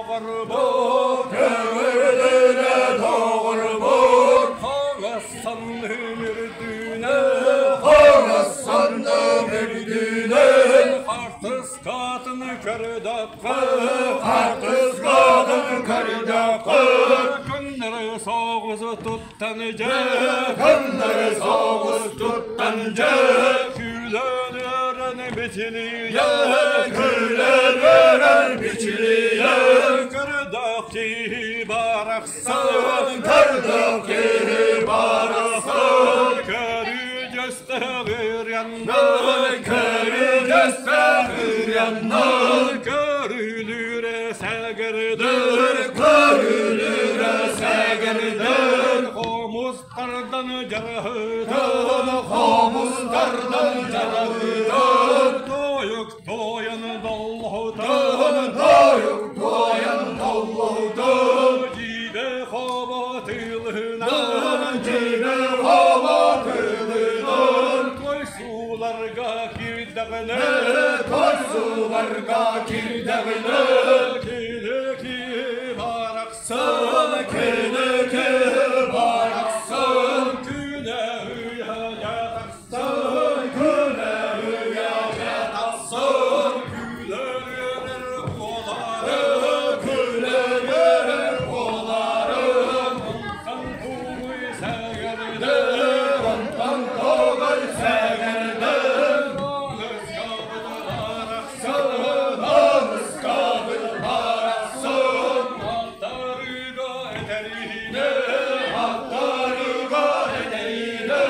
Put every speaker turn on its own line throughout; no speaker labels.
doğurmur,
kömürlüğüne doğurmur.
Horasanlı mürdüne,
Horasanlı mürdüne,
Artız kadını kördakı,
Artız kadın kördakı,
Günleri soğuzu tuttanıca,
Günleri soğuz tuttanca,
Különürün biçiliye,
Különürün biçiliye,
Kördaki baraksan,
Kördaki baraksan,
Körü gösterir yandan,
körü gösterir yandan,
Körülüre segerdir,
körülüre segerdir,
Omuzlardan cerahıdır,
omuzlardan cerahıdır,
Doyuk doyan dallıdır,
doyuk doyan dallıdır,
Cibe havatılına,
cibe havatılına,
Koy sularga girdeğine,
koy sularga kirdeğine,
Kileki baraksan,
keleke baraksan,
Güne hüya yataksan,
güneğe yataksan,
Gülerir olar,
güleğe olarım,
Sen kuğuy segerdir,
ondan doğay segerdir,
Namus kabul baraksan,
namus kabul baraksan,
Hattarıga eterine,
hattarıga edeyine,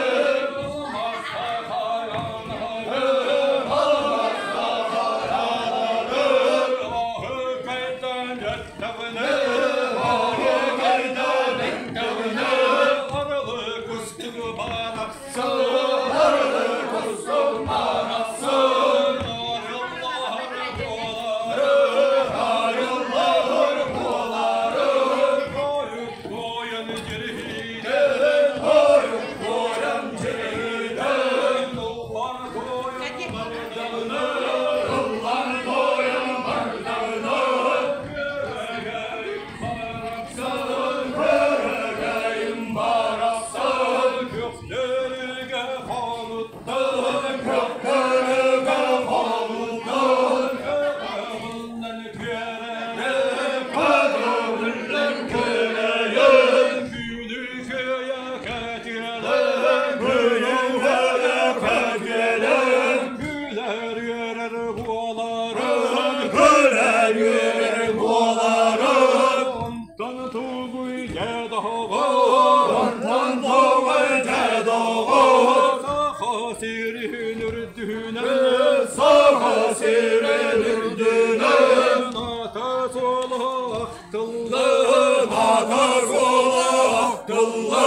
güler yürür boğalarım, ondan doğay doğur,
Saha sirin ürdüne,
saha sirin ürdüne,
Nata sola aktıllı,
ata sola akıllı,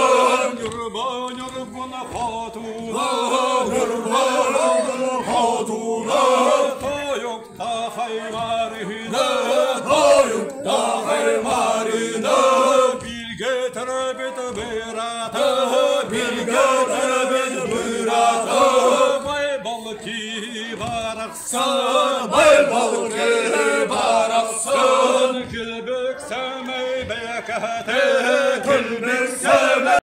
Yurban yurbuna hatuna,
yurvanın hatuna,
Toyukta hayvarına,
doyukta haymarına,
Bilge terbet berata,
bilge terbet bürata,
Vay balki baraksan,
bay balıkı baraksan,
Külbük semey bekate,
külbük seme